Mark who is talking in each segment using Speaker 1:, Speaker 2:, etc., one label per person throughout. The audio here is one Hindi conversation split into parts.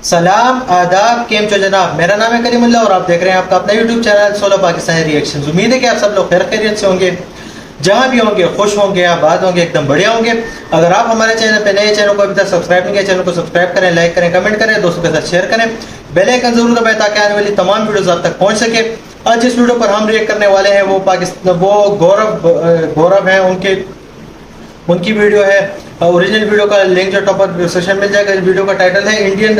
Speaker 1: सलाम आदाब केम चो जनाब। मेरा नाम है करीमुल्लाह और आप देख रहे हैं आपका अपना यूट्यूब चैनल 16 पाकिस्तानी रिएक्शंस। उम्मीद है कि आप सब लोग खैर खैरियत से होंगे, जहां भी होंगे खुश होंगे, आबाद होंगे, एकदम बढ़िया होंगे। अगर आप हमारे चैनल पे नए, चैनल को अभी तक सब्सक्राइब नहीं किया, चैनल को सब्सक्राइब करें, लाइक करें, कमेंट करें, दोस्तों के साथ शेयर करें, बेल आइकन जरूर दबाएं ताकि आने वाली तमाम वीडियोस आप तक पहुंच सके। आज जिस वीडियो पर हम रिएक्ट करने वाले हैं वो गौरव हैं, उनकी वीडियो है। ओरिजिनल वीडियो का लिंक जो टॉप पर सेशन मिल जाएगा। इस वीडियो का टाइटल है Indian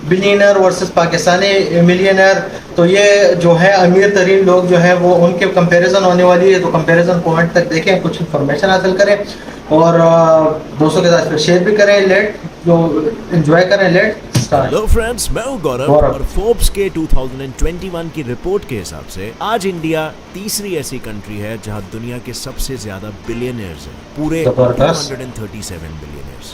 Speaker 1: billionaire versus Pakistani millionaire. तो ये जो है अमीर तरीन लोग जो है वो उनके कंपैरिजन होने वाली है, तो कंपैरिजन को एंड तक देखें, कुछ इन्फॉर्मेशन हासिल करें और दोस्तों के साथ शेयर भी करें। लेट जो एंजॉय करें। लेट
Speaker 2: हेलो फ्रेंड्स, मैं हूं गौरव और फोर्ब्स के 2021 की रिपोर्ट के हिसाब से आज इंडिया तीसरी ऐसी कंट्री है जहां दुनिया के सबसे ज्यादा बिलियनर्स हैं, पूरे 237 बिलियनर्स।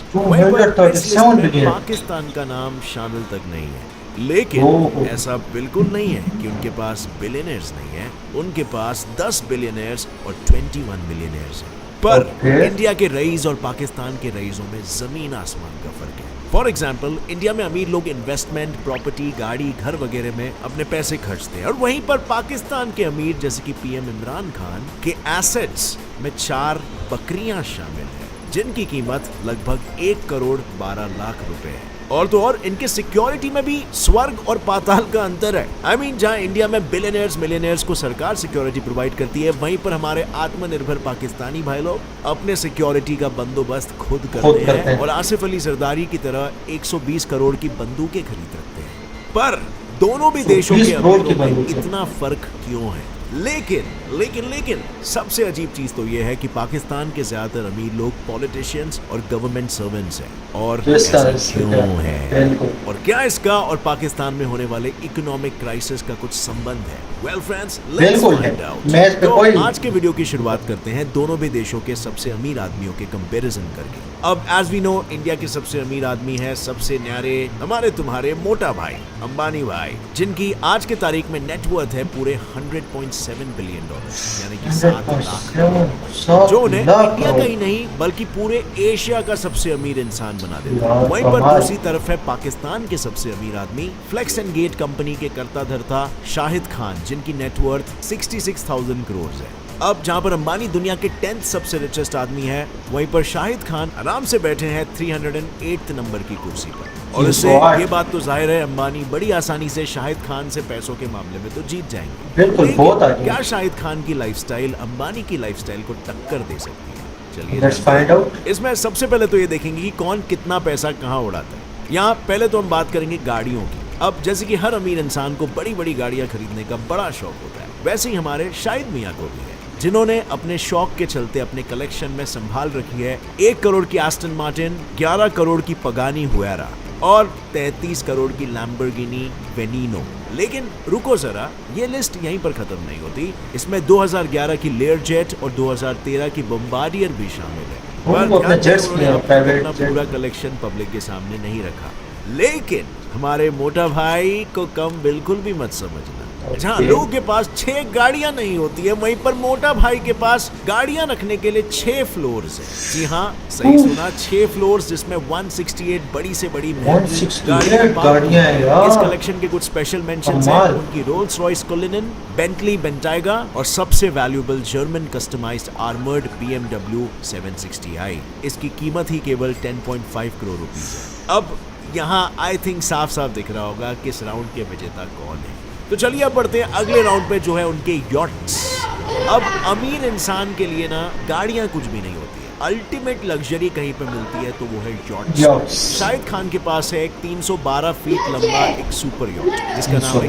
Speaker 2: पाकिस्तान का नाम शामिल तक नहीं है, लेकिन ऐसा बिल्कुल नहीं है कि उनके पास बिलियनर्स नहीं है। उनके पास 10 बिलियनर्स और 21 बिलियनर्स हैं। पर इंडिया के रईस और पाकिस्तान के रईसों में जमीन आसमान का फर्क है। फॉर एग्जाम्पल, इंडिया में अमीर लोग इन्वेस्टमेंट, प्रॉपर्टी, गाड़ी, घर वगैरह में अपने पैसे खर्चते हैं, और वहीं पर पाकिस्तान के अमीर जैसे कि पीएम इमरान खान के एसेट्स में 4 बकरियां शामिल हैं, जिनकी कीमत लगभग 1 करोड़ 12 लाख रुपए है। और तो और इनके सिक्योरिटी में भी स्वर्ग और पाताल का अंतर है। I mean, जहां इंडिया में बिलियनर्स मिलियनर्स को सरकार सिक्योरिटी प्रोवाइड करती है, वहीं पर हमारे आत्मनिर्भर पाकिस्तानी भाई लोग अपने सिक्योरिटी का बंदोबस्त खुद करते हैं और आसिफ अली जरदारी की तरह 120 करोड़ की बंदूकें खरीद रखते हैं। पर दोनों भी देशों के अमीरों में इतना फर्क क्यों है? लेकिन सबसे अजीब चीज तो यह है कि पाकिस्तान के ज्यादातर अमीर लोग पॉलिटिशियंस और गवर्नमेंट सर्वेंट्स हैं। और ऐसा क्यों है? और क्या इसका और पाकिस्तान में होने वाले इकोनॉमिक क्राइसिस का कुछ संबंध है? Well friends, let's find out. तो आज के वीडियो की शुरुआत करते हैं दोनों भी देशों के सबसे अमीर आदमियों के कंपैरिजन करके। अब एज वी नो, इंडिया के सबसे अमीर आदमी है सबसे न्यारे हमारे तुम्हारे मोटा भाई अंबानी भाई, जिनकी आज के तारीख में नेटवर्थ है पूरे 100.7 बिलियन डॉलर, यानी कि 7 लाख, जो उन्हें इंडिया का ही नहीं बल्कि पूरे एशिया का सबसे अमीर इंसान बना देता है। वहीं पर दूसरी तरफ है पाकिस्तान के सबसे अमीर आदमी, फ्लेक्स एंड गेट कंपनी के कर्ता धर्ता शाहिद खान, जिनकी नेटवर्थ 66,000 करोड़ है। अब जहां पर अंबानी दुनिया के 10th सबसे रिचेस्ट आदमी है, वहीं पर शाहिद खान आराम से बैठे हैं 308 नंबर की कुर्सी पर। और इससे ये बात तो जाहिर है अंबानी बड़ी आसानी से शाहिद खान से पैसों के मामले में तो जीत जाएंगे।
Speaker 1: बिल्कुल, बहुत
Speaker 2: क्या शाहिद खान की लाइफस्टाइल अंबानी की लाइफस्टाइल को टक्कर दे सकती है? चलिए
Speaker 1: लेट्स फाइंड आउट।
Speaker 2: इसमें सबसे पहले तो ये देखेंगे कि कौन कितना पैसा कहाँ उड़ाता है। यहाँ पहले तो हम बात करेंगे गाड़ियों की। अब जैसे कि हर अमीर इंसान को बड़ी बड़ी गाड़ियां खरीदने का बड़ा शौक होता है, वैसे ही हमारे शाहिद मियां को भी है, जिन्होंने अपने शौक के चलते अपने कलेक्शन में संभाल रखी है 1 करोड़ की एस्टन मार्टिन, 11 करोड़ की पगानी हुएरा और 33 करोड़ की लैम्बोर्गिनी वेनिनो। लेकिन रुको जरा, ये लिस्ट यहीं पर खत्म नहीं होती। इसमें 2011 की लेयरजेट और 2013 की बम्बार्डियर भी शामिल है। अपना पूरा कलेक्शन पब्लिक के सामने नहीं रखा। लेकिन हमारे मोटा भाई को कम बिल्कुल भी मत समझना। जहाँ लोगों के पास 6 गाड़ियां नहीं होती है, वहीं पर मोटा भाई के पास गाड़ियां रखने के लिए 6 फ्लोर्स है। जी हाँ, सही सुना, 6 फ्लोर्स, जिसमें 168 बड़ी से बड़ी गाड़ियां हैं। इस कलेक्शन के कुछ स्पेशल मेंशंस हैं उनकी Rolls Royce Cullinan, Bentley Bentayga और सबसे valuable German customised armoured BMW 760i। इसकी कीमत ही केवल 10.5 करोड़ रुपीस है। अब यहाँ आई थिंक साफ साफ दिख रहा होगा कि इस राउंड के विजेता कौन है। तो चलिए अब बढ़ते हैं अगले राउंड पे, जो है उनके यॉट्स। अब अमीर इंसान के लिए ना गाड़ियां कुछ भी नहीं होती है, अल्टीमेट लग्जरी कहीं पे मिलती है तो वो है यॉट्स। शाहिद खान के पास है एक 312 फीट लंबा एक सुपर यॉट, जिसका नाम है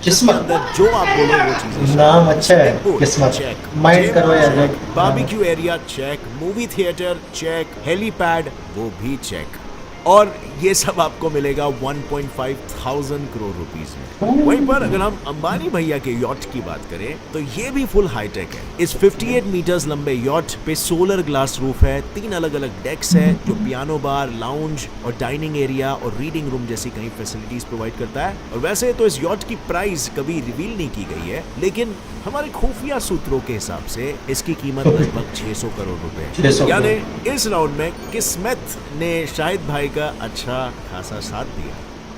Speaker 2: किस्मत। अंदर जो आप बोलो वो चीजें, नाम अच्छा है, किस्मत चेक, माइंड करो यार, barbecue area check, movie theatre check, helipad वो भी चेक, और ये सब आपको मिलेगा 1.5 करोड़ रुपीस में। वहीं पर अगर हम अंबानी भैया के यॉट की बात करें तो ये भी फुल हाईटेक है। इस 58 मीटर्स लंबे यॉट पे सोलर ग्लास रूफ है, 3 अलग अलग डेक्स है जो पियानो बार, लाउंज और डाइनिंग एरिया और रीडिंग रूम जैसी कई फैसिलिटीज प्रोवाइड करता है। और वैसे तो इस यॉट की प्राइस कभी रिवील नहीं की गई है, लेकिन हमारे खुफिया सूत्रों के हिसाब से इसकी कीमत लगभग 600 करोड़ रुपए। यानी इस राउंड में किस्मत ने शाहिद भाई का अच्छा खासा साथ दिया।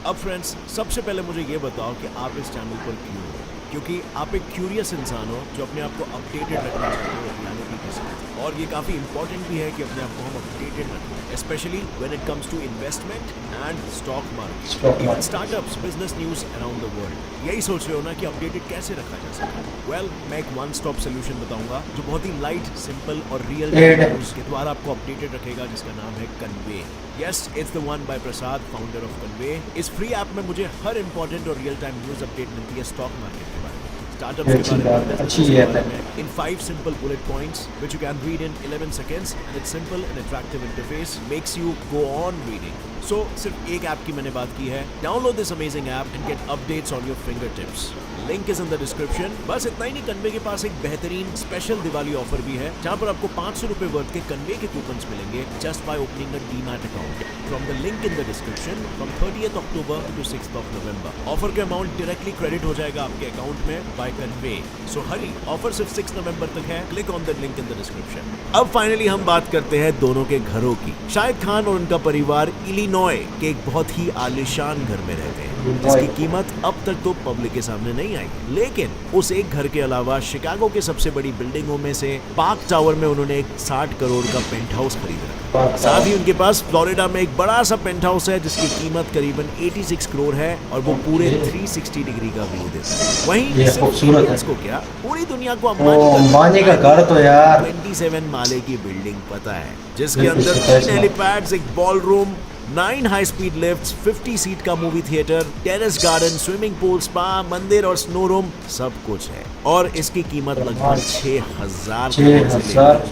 Speaker 2: अब फ्रेंड्स, सबसे पहले मुझे ये बताओ कि आप इस चैनल पर क्यों हो? क्योंकि आप एक क्यूरियस इंसान हो जो अपने आप को अपडेटेड रखना चाहते हो रियलिटी के साथ, और ये काफ़ी इंपॉर्टेंट भी है कि अपने आप को हम अपडेटेड रखें, specially when it comes to investment and stock market, even startups, business news around the world. यही सोच रहे हो ना कि अपडेटेड कैसे रखा जा सकता है? वेल, मैं एक वन स्टॉप सोल्यूशन बताऊंगा जो बहुत ही लाइट, सिंपल और रियल न्यूज़ के द्वारा आपको अपडेटेड रखेगा, जिसका नाम है convey. Yes, it's the one by Prasad, founder of convey. इस फ्री ऐप में मुझे हर इंपॉर्टेंट और रियल टाइम न्यूज़ अपडेट मिलती है स्टॉक मार्केट के बारे में, स्टार्टअप्स के बारे में,
Speaker 3: अच्छी
Speaker 2: के
Speaker 3: ऐप
Speaker 2: बारे
Speaker 3: है।
Speaker 2: में, in 5 simple bullet points which you can read in 11 seconds, and its simple and attractive interface makes you go on reading. So सिर्फ एक ऐप की मैंने बात की है। Download this amazing app and gate updates on your fingertips. Link is in the description. बस इतना ही नहीं, कन्वे के पास एक बेहतरीन स्पेशल दिवाली ऑफर भी है, जहां पर आपको 500 रुपए वर्थ के कन्वे के कूपन्स मिलेंगे just by opening a demat account from the link in the description from 30th October to 6th of November। Offer के अमाउंट डायरेक्टली क्रेडिट हो जाएगा आपके अकाउंट में बाय कन्वे। सो हरी, ऑफर सिर्फ 6 नवंबर तक है। Click on the link in the description. अब फाइनली हम बात करते हैं दोनों के घरों की। शाहिद खान और उनका परिवार इलिनॉय के एक बहुत ही आलीशान घर में रहते हैं, जिसकी कीमत अब तक तो पब्लिक के सामने नहीं आई, लेकिन उस एक घर के अलावा शिकागो के सबसे बड़ी बिल्डिंगों में से पार्क टावर में उन्होंने एक 60 करोड़ का पेंट हाउस खरीद रखा। साथ ही उनके पास फ्लोरिडा में एक बड़ा सा पेंट हाउस है जिसकी कीमत करीबन 86 करोड़ है और वो पूरे 360 डिग्री का व्यू देता है। वहीं
Speaker 3: ये
Speaker 2: सिर्फ
Speaker 3: खूबसूरत है।
Speaker 2: इंडियंस को क्या, पूरी दुनिया को
Speaker 3: अंबानी का घर तो यार
Speaker 2: 27 माले की बिल्डिंग पता है, जिसके
Speaker 3: बिल्कुल
Speaker 2: अंदर
Speaker 3: सही
Speaker 2: 3 हेलीपैड्स, एक ballroom, 9 high speed lifts, 50 seat का movie theatre, terrace garden, swimming pool, spa, मंदिर और स्नो रूम, सब कुछ है। और इसकी कीमत लगभग 6,000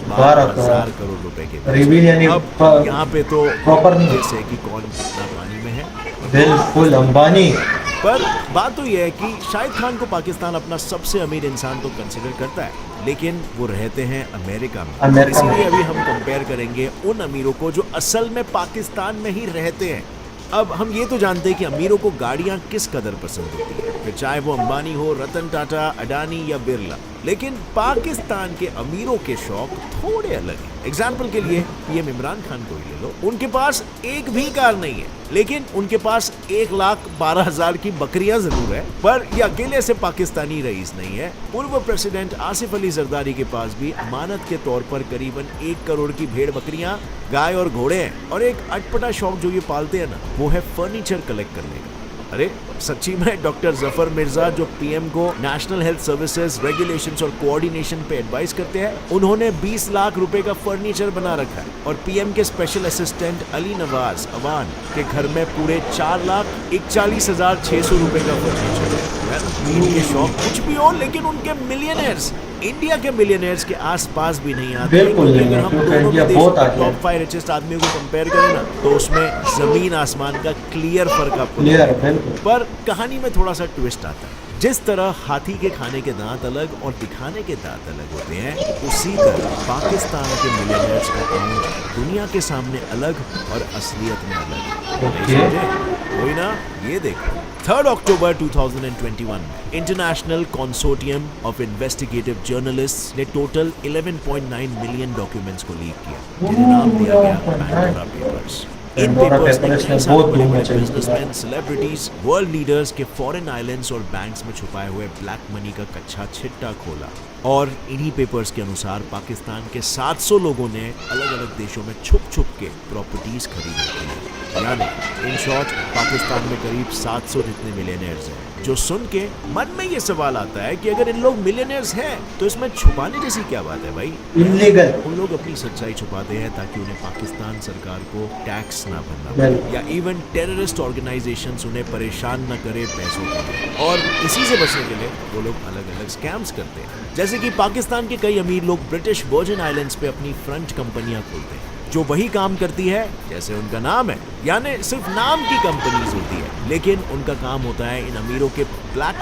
Speaker 2: 12,000 करोड़ रुपए के बीच।
Speaker 3: रिवील यानी
Speaker 2: अब यहाँ पे तो
Speaker 3: प्रॉपर नहीं है।
Speaker 2: जैसे कि कौन कितना पानी में है।
Speaker 3: बिल्कुल अंबानी।
Speaker 2: पर बात तो यह है कि शाहिद खान को पाकिस्तान अपना सबसे अमीर इंसान तो कंसिडर करता है, लेकिन वो रहते हैं अमेरिका में।
Speaker 3: अमेरिका में।
Speaker 2: इसीलिए अभी हम कंपेयर करेंगे उन अमीरों को जो असल में पाकिस्तान में ही रहते हैं। अब हम ये तो जानते हैं कि अमीरों को गाड़ियां किस कदर पसंद होती है, फिर चाहे वो अंबानी हो, रतन टाटा, अडानी या बिरला, लेकिन पाकिस्तान के अमीरों के शौक थोड़े अलग हैं। एग्जाम्पल के लिए पीएम इमरान खान को ही ले लो। उनके पास एक भी कार नहीं है, लेकिन उनके पास 1,12,000 की बकरियां जरूर है, पर ये अकेले से पाकिस्तानी रईस नहीं है। पूर्व प्रेसिडेंट आसिफ अली जरदारी के पास भी अमानत के तौर पर करीबन 1 करोड़ की भेड़ बकरियां, गाय और घोड़े हैं, और एक अटपटा शौक जो ये पालते हैं ना, वो है फर्नीचर कलेक्ट करने का। अरे सच्ची में डॉक्टर जफर मिर्जा जो पीएम को नेशनल हेल्थ सर्विसेज, रेगुलेशंस और कोऑर्डिनेशन पे एडवाइस करते हैं, उन्होंने 20 लाख रुपए का फर्नीचर बना रखा है। और पीएम के स्पेशल असिस्टेंट अली नवाज अवान के घर में पूरे 4,41,600 रुपए का फर्नीचर है। इनके शौक कुछ भी हो, लेकिन उनके मिलियनेयर्स इंडिया के मिलियनेयर्स के आसपास भी नहीं आते।
Speaker 3: बिल्कुल नहीं,
Speaker 2: अगर हम
Speaker 3: क्योंकि
Speaker 2: दोनों
Speaker 3: इंडिया
Speaker 2: के
Speaker 3: बहुत
Speaker 2: देशों के
Speaker 3: आगे है।
Speaker 2: टॉप 5 रिचेस्ट आदमियों को कंपेयर करें ना, तो उसमें जमीन आसमान का क्लियर फर्क आपको
Speaker 3: क्लियर बिल्कुल।
Speaker 2: पर कहानी में थोड़ा सा ट्विस्ट आता है। जिस तरह हाथी के खाने के दांत अलग और दिखाने के दांत अलग होते हैं, उसी तरह पाकिस्तान के मिलियनेयर्स का अकाउंट दुनिया के सामने अलग और असलियत में अलग। नहीं समझे? कोई ना, ये देखो। 3 अक्टूबर 2021 international consortium of investigative journalists ने टोटल 11.9 मिलियन डॉक्यूमेंट्स को लीक किया, जिन्हें नाम दिया गया पैंडोरा पेपर्स। इन पेपर्स ने कई सारे बड़े-बड़े बिजनेसमैन, सेलिब्रिटीज, वर्ल्ड लीडर्स के फॉरेन आइलैंड्स और बैंक्स में छुपाए हुए ब्लैक मनी का कच्चा छिट्टा खोला। और इन्हीं पेपर्स के अनुसार पाकिस्तान के 700 लोगों ने अलग-अलग देशों में छुप-छुप के प्रॉपर्टीज खरीदी थी। यानी इन शॉर्ट पाकिस्तान में करीब 700 जितने मिलियनेयर्स हैं। जो सुन के मन में ये सवाल आता है कि अगर इन लोग मिलियनेयर्स हैं तो इसमें छुपाने जैसी क्या बात है भाई?
Speaker 3: इलीगल।
Speaker 2: उन लोग अपनी सच्चाई छुपाते हैं ताकि उन्हें पाकिस्तान सरकार को टैक्स ना भरना पड़े, या इवन टेररिस्ट ऑर्गेनाइजेशंस उन्हें परेशान न करे पैसों के लिए। और इसी से बचने के लिए वो लोग अलग अलग स्कैम्स करते हैं। जैसे कि पाकिस्तान के कई अमीर लोग ब्रिटिश वर्जिन आइलैंड्स पे अपनी फ्रंट कंपनियां खोलते हैं, जो वही काम करती है जैसे उनका नाम है, यानी सिर्फ नाम की कंपनीज होती है, लेकिन उनका काम होता है इन अमीरों के ब्लैक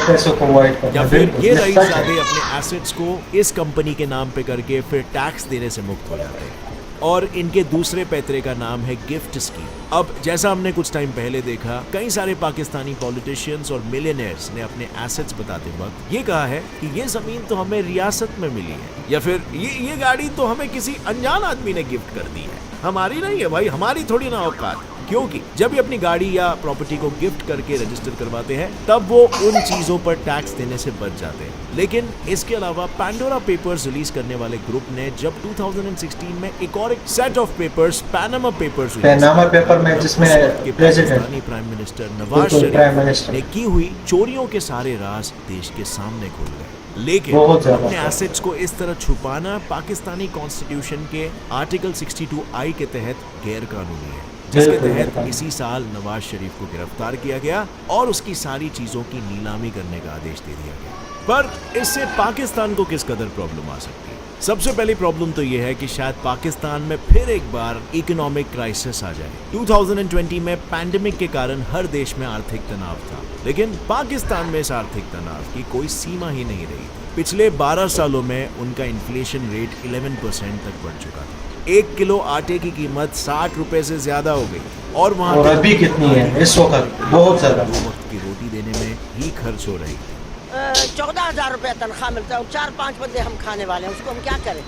Speaker 2: पैसों
Speaker 3: को अवॉइड करना।
Speaker 2: या फिर ये
Speaker 3: बिल्कुल, सच है।
Speaker 2: रईसजादे अपने एसेट्स को इस कंपनी के नाम पे करके फिर टैक्स देने से मुक्त हो जाते हैं। और इनके दूसरे पैतरे का नाम है गिफ्ट स्कीम। अब जैसा हमने कुछ टाइम पहले देखा, कई सारे पाकिस्तानी पॉलिटिशियंस और मिलियनेयर्स ने अपने एसेट्स बताते वक्त ये कहा है कि ये जमीन तो हमें रियासत में मिली है, या फिर ये गाड़ी तो हमें किसी अनजान आदमी ने गिफ्ट कर दी है। हमारी नहीं है भाई, हमारी थोड़ी ना औकात। क्योंकि जब ये अपनी गाड़ी या प्रॉपर्टी को गिफ्ट करके रजिस्टर करवाते हैं तब वो उन चीजों पर टैक्स देने से बच जाते हैं। लेकिन इसके अलावा पैंडोरा पेपर्स रिलीज करने वाले ग्रुप ने जब 2016 में एक और set of papers Panama papers
Speaker 3: Panama paper में जिसमें
Speaker 2: Pakistani prime minister Nawaz
Speaker 3: prime
Speaker 2: Sharif
Speaker 3: minister
Speaker 2: ने की हुई चोरियों के सारे राज देश के सामने खुल गए। लेकिन
Speaker 3: बहुत ज्यादा।
Speaker 2: अपने एसेट्स को इस तरह छुपाना पाकिस्तानी कॉन्स्टिट्यूशन के आर्टिकल 62I के तहत गैर कानूनी है, जिसके
Speaker 3: बिल्कुल
Speaker 2: तहत
Speaker 3: बिल्कुल।
Speaker 2: इसी साल नवाज शरीफ को गिरफ्तार किया गया और उसकी सारी चीजों की नीलामी करने का आदेश दे दिया गया। पर इससे पाकिस्तान को किस कदर प्रॉब्लम आ सकती है? सबसे पहली प्रॉब्लम तो यह है कि शायद पाकिस्तान में फिर एक बार इकोनॉमिक क्राइसिस आ जाए। 2020 में पैंडेमिक के कारण हर देश में आर्थिक तनाव था, लेकिन पाकिस्तान में इस आर्थिक तनाव की कोई सीमा ही नहीं रही। पिछले 12 सालों में उनका इन्फ्लेशन रेट 11% तक बढ़ चुका था। 1 किलो आटे की कीमत 60 रुपए से ज्यादा हो गई और वहाँ
Speaker 3: और अभी कितनी है इस वक्त? बहुत ज्यादा।
Speaker 2: वो वक्त की रोटी देने में ही खर्च हो रही थी।
Speaker 4: 14,000 रुपया तनख्वाह मिलता है और 4-5 बंदे हम खाने वाले हैं, उसको हम क्या करें?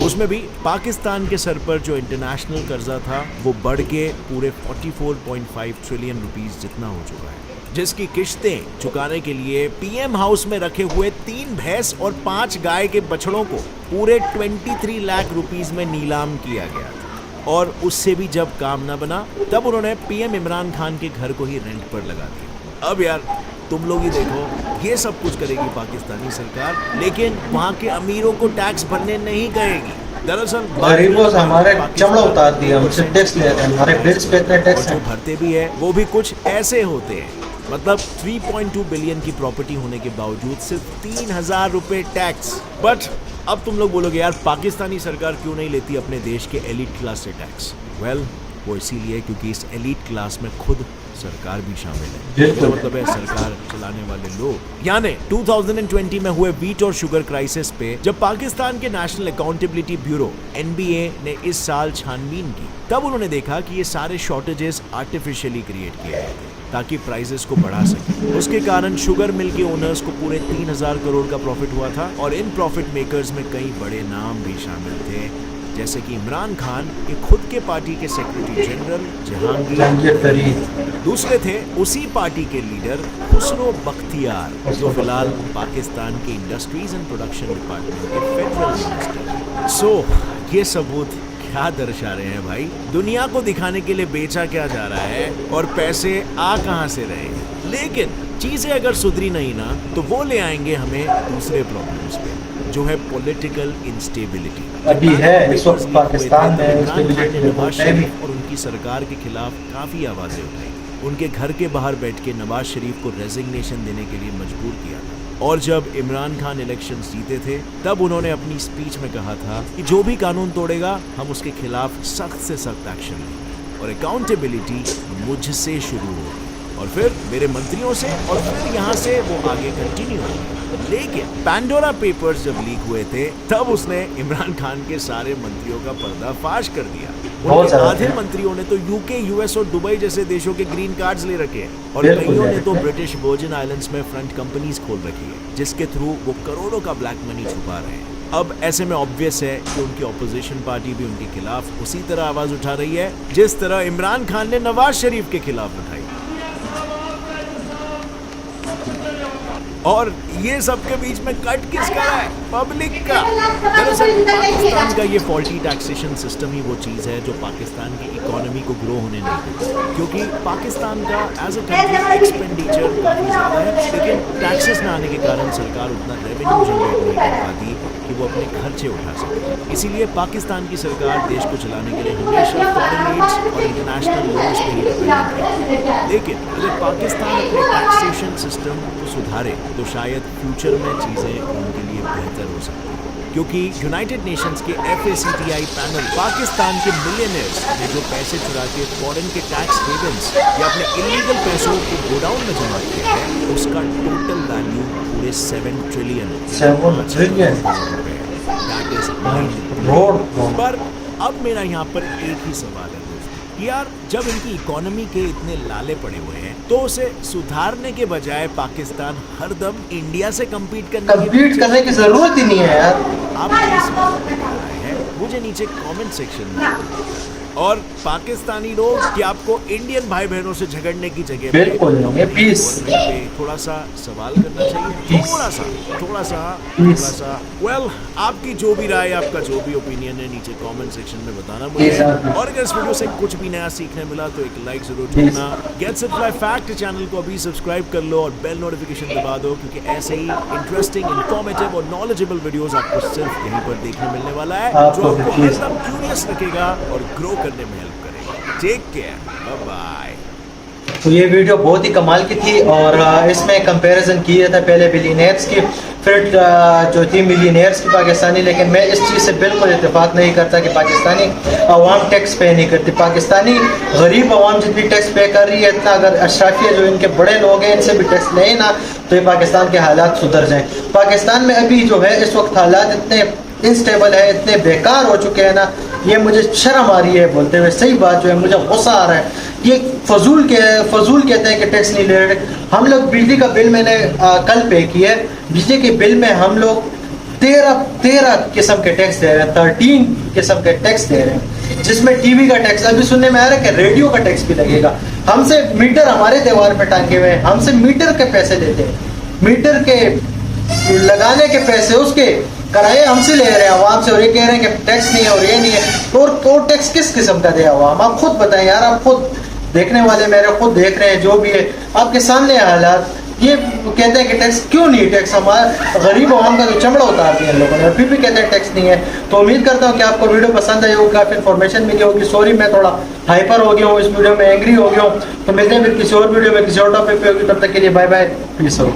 Speaker 2: उसमें भी पाकिस्तान के सर पर जो इंटरनेशनल कर्जा था वो बढ़ के पूरे 44.5 ट्रिलियन रुपीस जितना हो चुका है, जिसकी किश्तें चुकाने के लिए पीएम हाउस में रखे हुए 3 भैंस और 5 गाय के बछड़ों को पूरे 23 लाख रुपीस में नीलाम किया गया था। और उससे भी जब काम न बना तब उन्होंने पीएम इमरान खान के घर को ही रेंट पर लगा दिया। अब यार तुम लोग ही देखो, ये सब कुछ करेगी पाकिस्तानी सरकार, लेकिन वहाँ के अमीरों को टैक्स भरने नहीं कहेगी। दरअसल
Speaker 3: गरीबों से हमारे चमड़ा उतार दिया, हमसे टैक्स ले रहे हैं, हमारे बिल्स पे इतने टैक्स
Speaker 2: जो
Speaker 3: हैं।
Speaker 2: भरते भी है वो भी कुछ ऐसे होते हैं, मतलब 3.2 बिलियन की प्रॉपर्टी होने के बावजूद सिर्फ 3,000 रुपए टैक्स। बट अब तुम लोग बोलोगे यार पाकिस्तानी सरकार क्यों नहीं लेती अपने देश के एलिट क्लास से टैक्स? वेल, वो इसीलिए क्योंकि इस एलिट क्लास में खुद सरकार भी शामिल है।
Speaker 3: बिल्कुल।
Speaker 2: इसका मतलब है सरकार चलाने वाले लोग। यानी 2020 में हुए व्हीट और शुगर क्राइसिस पे जब पाकिस्तान के नेशनल अकाउंटेबिलिटी ब्यूरो (NBA) ने इस साल छानबीन की, तब उन्होंने देखा कि ये सारे शॉर्टेजेस आर्टिफिशियली क्रिएट किए गए थे ताकि प्राइसेस को बढ़ा सके। उसके कारण शुगर मिल के ओनर्स को पूरे 3,000 करोड़ का प्रॉफिट हुआ था और इन प्रॉफिट मेकर्स में कई बड़े नाम भी शामिल थे, जैसे कि इमरान खान के खुद के पार्टी के सेक्रेटरी जनरल
Speaker 3: जहांगीर तरीन।
Speaker 2: दूसरे थे उसी पार्टी के लीडर खुसरो बख्तियार, जो फिलहाल पाकिस्तान के इंडस्ट्रीज एंड प्रोडक्शन डिपार्टमेंट के फेडरल मिनिस्टर। सो ये सबूत क्या दर्शा रहे हैं भाई? दुनिया को दिखाने के लिए बेचा क्या जा रहा है और पैसे आ कहां से रहे हैं। लेकिन चीजें अगर सुधरी नहीं ना तो वो ले आएंगे हमें दूसरे प्रॉब्लम्स पे, जो है पॉलिटिकल इंस्टेबिलिटी।
Speaker 3: अभी है इस वक्त पाकिस्तान में इंस्टेबिलिटी
Speaker 2: नवाज
Speaker 3: है भी।
Speaker 2: शरीफ और उनकी सरकार के खिलाफ काफी आवाजें उठाई। उनके घर के बाहर बैठ के नवाज शरीफ को रेजिग्नेशन देने के लिए मजबूर किया था। और जब इमरान खान इलेक्शन जीते थे तब उन्होंने अपनी स्पीच में कहा था कि जो भी कानून तोड़ेगा हम उसके खिलाफ सख्त से सख्त एक्शन लेंगे और अकाउंटेबिलिटी मुझसे शुरू होगी और फिर मेरे मंत्रियों से और फिर यहाँ से वो आगे कंटिन्यू होगी। लेकिन पैंडोरा पेपर्स जब लीक हुए थे तब उसने इमरान खान के सारे मंत्रियों का पर्दाफाश कर दिया। उनके आधे मंत्रियों ने तो यूके, यूएस और दुबई जैसे देशों के ग्रीन कार्ड्स ले रखे हैं और कईयों ने तो ब्रिटिश वर्जिन आइलैंड्स में फ्रंट कंपनीज खोल रखी है, जिसके थ्रू वो करोड़ों का ब्लैक मनी छुपा रहे हैं। अब ऐसे में ऑब्वियस है कि उनकी ऑपोजिशन पार्टी भी उनके खिलाफ उसी तरह आवाज उठा रही है जिस तरह इमरान खान ने नवाज शरीफ के खिलाफ उठाई। और ये सबके बीच में कट किसका है? पब्लिक का। दरअसल पाकिस्तान का ये फॉल्टी टैक्सेशन सिस्टम ही वो चीज़ है जो पाकिस्तान की इकोनॉमी को ग्रो होने नहीं देती, क्योंकि पाकिस्तान का एज अ कंट्री एक्सपेंडिचर काफ़ी ज़्यादा है, लेकिन टैक्सेस ना आने के कारण सरकार उतना रेवेन्यू जनरेट नहीं कर पाती कि वो अपने खर्चे उठा सके। इसीलिए पाकिस्तान की सरकार देश को चलाने के लिए हमेशा फॉरेन एड्स और इंटरनेशनल लोन्स पे ही डिपेंडेंट है। लेकिन अगर पाकिस्तान अपने टैक्सेशन सिस्टम को सुधारे तो शायद फ्यूचर में चीज़ें उनके लिए बेहतर हो सकती हैं, क्योंकि यूनाइटेड नेशंस के FACTI पैनल पाकिस्तान के मिलियनर्स ने जो पैसे चुरा के फॉरेन के टैक्स हेवन्स या अपने इलीगल पैसों को गोडाउन में जमा किया है, उसका टोटल वैल्यू पूरे 7 ट्रिलियन पर। अब मेरा यहाँ पर एक ही सवाल है दोस्तों, यार जब इनकी इकोनॉमी के इतने लाले पड़े हुए हैं तो उसे सुधारने के बजाय पाकिस्तान हरदम इंडिया से कम्पीट करने
Speaker 3: की जरूरत ही नहीं है यार।
Speaker 2: आप इस बात में कह रहे हैं मुझे नीचे कमेंट सेक्शन में। और पाकिस्तानी लोग कि आपको इंडियन भाई बहनों से झगड़ने की जगह पे
Speaker 1: बिल्कुल नहीं,
Speaker 2: अपनी
Speaker 1: peace।
Speaker 2: गवर्नमेंट पे थोड़ा सा सवाल करना चाहिए, थोड़ा सा वेल आपकी जो भी राय, आपका जो भी ओपिनियन है नीचे कमेंट सेक्शन में बताना मुझे। और अगर इस वीडियो से कुछ भी नया सीखने मिला तो एक लाइक जरूर ठोकना। Gets it fly fact channel को अभी सब्सक्राइब कर लो और बेल नोटिफिकेशन दबा दो, क्योंकि ऐसे ही इंटरेस्टिंग, इंफॉर्मेटिव और नॉलेजेबल वीडियोस आपको सिर्फ यहीं पर देखने मिलने वाला है, जो आपको एकदम क्यूरियस रखेगा और ग्रो करने में हेल्प करेगा। Take care, bye bye.
Speaker 1: तो ये वीडियो बहुत ही कमाल की थी और इसमें कंपैरिजन किया था पहले बिलियनियर्स की, फिर जो थी मिलियनियर्स की पाकिस्तानी। लेकिन मैं इस चीज़ से बिल्कुल इत्तेफाक नहीं करता कि पाकिस्तानी अवाम टैक्स पे नहीं करती। पाकिस्तानी गरीब अवाम जितनी टैक्स पे कर रही है, इतना अगर अशराफिया जो इनके बड़े लोग हैं इनसे भी टैक्स लें ना, तो ये पाकिस्तान के हालात सुधर जाएं। पाकिस्तान में अभी जो है इस वक्त हालात इतने इनस्टेबल है, इतने बेकार हो चुके हैं ना, ये मुझे शर्म आ रही है बोलते हुए। सही बात जो है, मुझे गुस्सा आ रहा है। ये फजूल कहते हैं कि टैक्स नहीं ले रहे। हम लोग बिजली का बिल मैंने कल पे किया है, बिजली के बिल में हम लोग 13 किस्म के टैक्स दे रहे हैं, 13 किस्म के टैक्स दे रहे हैं, जिसमें टीवी का टैक्स, अभी सुनने में आ रहा है कि रेडियो का टैक्स भी लगेगा। हमसे मीटर हमारे दीवार पे टांगे हुए हैं, हमसे मीटर के पैसे लेते हैं, मीटर के लगाने के पैसे उसके कराए हमसे ले रहे हैं आवाम से, और ये कह रहे हैं कि टैक्स नहीं है और ये नहीं है। तो टैक्स किस किस्म का दे आवाम? आप खुद बताएं यार, आप खुद देखने वाले मेरे खुद देख रहे हैं, जो भी है आपके सामने हालात। ये कहते हैं कि टैक्स क्यों नहीं, टैक्स हमारा गरीब आवाम का तो चमड़ा उतार दिया इन लोगों ने, फिर भी कहते हैं टैक्स नहीं है। तो उम्मीद करता हूँ कि आपको वीडियो पसंद आई होगी, काफ़ी इन्फॉर्मेशन मिली होगी। सॉरी मैं थोड़ा हाइपर हो गया हूँ, इस वीडियो में एंग्री हो गया हूँ। तो मिलते हैं फिर किसी और वीडियो में किसी और टॉपिक पे होगी, तब तक के लिए बाय बाय, पीस हो।